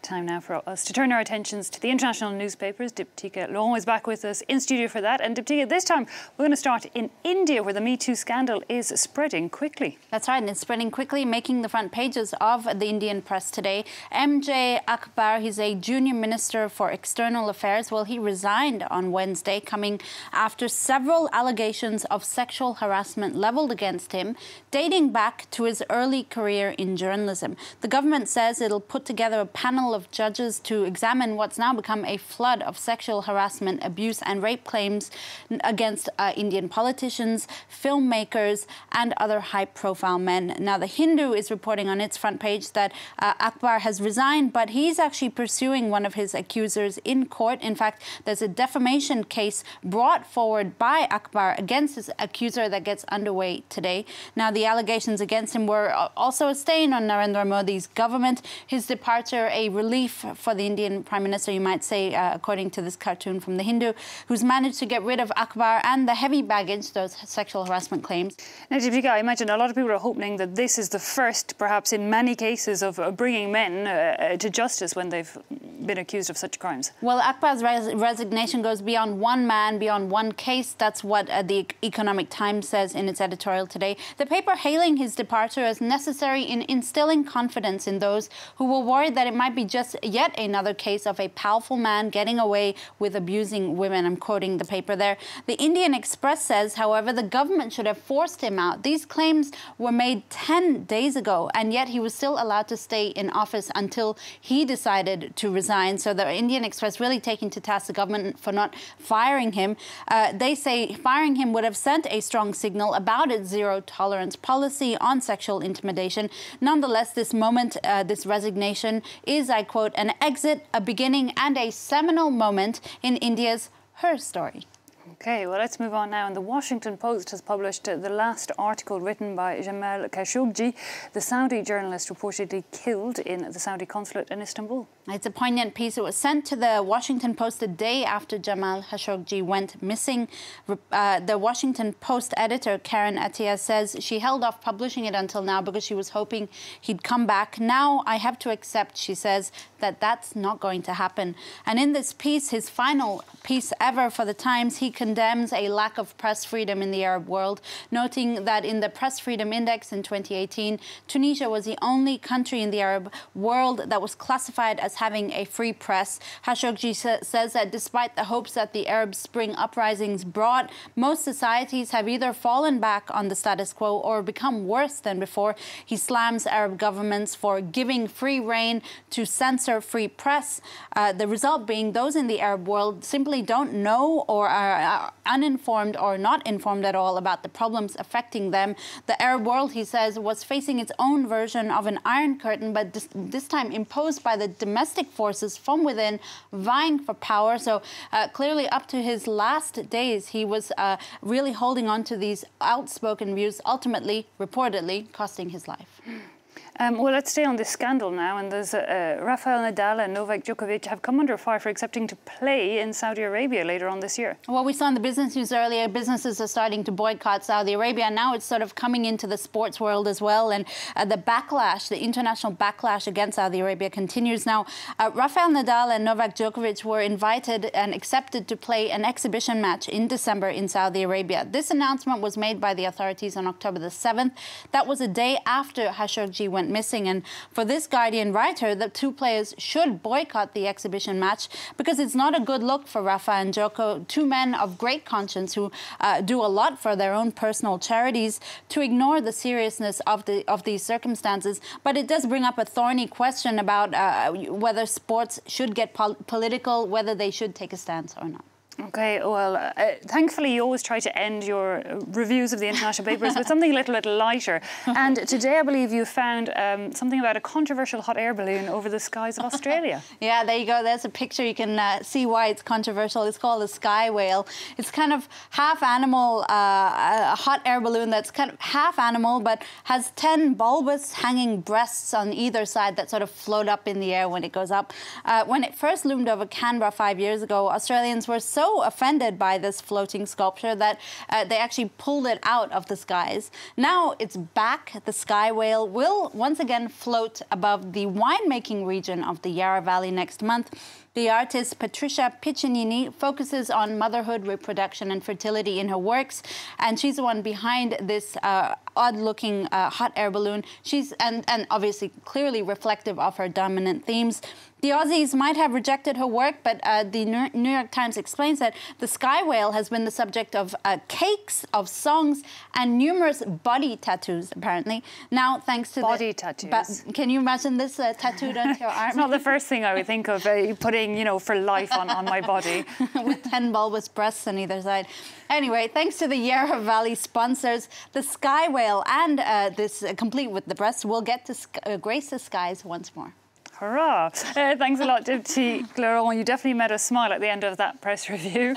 Time now for us to turn our attentions to the international newspapers. Diptyka Long is back with us in studio for that. And Diptyka, this time we're going to start in India, where the Me Too scandal is spreading quickly. That's right, and it's spreading quickly, making the front pages of the Indian press today. MJ Akbar, he's a junior minister for external affairs. Well, he resigned on Wednesday, coming after several allegations of sexual harassment levelled against him, dating back to his early career in journalism. The government says it'll put together a panel of judges to examine what's now become a flood of sexual harassment, abuse and rape claims against Indian politicians, filmmakers and other high-profile men. Now, The Hindu is reporting on its front page that Akbar has resigned, but he's actually pursuing one of his accusers in court. In fact, there's a defamation case brought forward by Akbar against his accuser that gets underway today. Now, the allegations against him were also a stain on Narendra Modi's government. His departure, a relief for the Indian Prime Minister, you might say, according to this cartoon from The Hindu, who's managed to get rid of Akbar and the heavy baggage, those sexual harassment claims. Now, Diptyka, I imagine a lot of people are hoping that this is the first, perhaps in many cases, of bringing men to justice when they've been accused of such crimes. Well, Akbar's resignation goes beyond one man, beyond one case. That's what the Economic Times says in its editorial today. The paper hailing his departure as necessary in instilling confidence in those who were worried that it might be just yet another case of a powerful man getting away with abusing women. I'm quoting the paper there. The Indian Express says, however, the government should have forced him out. These claims were made 10 days ago, and yet he was still allowed to stay in office until he decided to resign. So the Indian Express really taking to task the government for not firing him. They say firing him would have sent a strong signal about its zero-tolerance policy on sexual intimidation. Nonetheless, this moment, this resignation is, I quote, an exit, a beginning and a seminal moment in India's Her Story. OK, well, let's move on now. And the Washington Post has published the last article written by Jamal Khashoggi, the Saudi journalist reportedly killed in the Saudi consulate in Istanbul. It's a poignant piece. It was sent to the Washington Post the day after Jamal Khashoggi went missing. The Washington Post editor, Karen Attias, says she held off publishing it until now because she was hoping he'd come back. Now I have to accept, she says, that that's not going to happen. And in this piece, his final piece ever for the Times, he condemns a lack of press freedom in the Arab world, noting that in the Press Freedom Index in 2018, Tunisia was the only country in the Arab world that was classified as having a free press. Khashoggi says that despite the hopes that the Arab Spring uprisings brought, most societies have either fallen back on the status quo or become worse than before. He slams Arab governments for giving free rein to censor free press. The result being those in the Arab world simply don't know or are uninformed or not informed at all about the problems affecting them. The Arab world, he says, was facing its own version of an Iron Curtain, but this time imposed by the domestic forces from within, vying for power. So clearly up to his last days, he was really holding on to these outspoken views, ultimately, reportedly, costing his life. Well, let's stay on this scandal now. And there's Rafael Nadal and Novak Djokovic have come under fire for accepting to play in Saudi Arabia later on this year. Well, we saw in the business news earlier, businesses are starting to boycott Saudi Arabia. Now it's sort of coming into the sports world as well. And the backlash, the international backlash against Saudi Arabia continues. Now, Rafael Nadal and Novak Djokovic were invited and accepted to play an exhibition match in December in Saudi Arabia. This announcement was made by the authorities on October the 7th. That was a day after Khashoggi went missing. And for this Guardian writer, the two players should boycott the exhibition match because it's not a good look for Rafa and Joko, two men of great conscience who do a lot for their own personal charities, to ignore the seriousness of these circumstances. But it does bring up a thorny question about whether sports should get political, whether they should take a stance or not. OK, well, thankfully you always try to end your reviews of the international papers with something a little bit lighter. And today I believe you found something about a controversial hot air balloon over the skies of Australia. Yeah, there you go. There's a picture. You can see why it's controversial. It's called a sky whale. It's kind of half animal, a hot air balloon that's kind of half animal but has 10 bulbous hanging breasts on either side that sort of float up in the air when it goes up. When it first loomed over Canberra 5 years ago, Australians were so so offended by this floating sculpture that they actually pulled it out of the skies. Now it's back. The sky whale will once again float above the winemaking region of the Yarra Valley next month. The artist Patricia Piccinini focuses on motherhood, reproduction and fertility in her works, and she's the one behind this odd-looking hot air balloon. She's and obviously clearly reflective of her dominant themes. The Aussies might have rejected her work, but the New York Times explains that the sky whale has been the subject of cakes, of songs, and numerous body tattoos, apparently. Now, thanks to body tattoos. Can you imagine this tattooed onto your arm? It's not the first thing I would think of putting, you know, for life on my body. With 10 bulbous breasts on either side. Anyway, thanks to the Yarra Valley sponsors, the sky whale and this complete with the breasts will get to grace the skies once more. Hurrah! Thanks a lot, Dipti Clairon. You definitely made us smile at the end of that press review.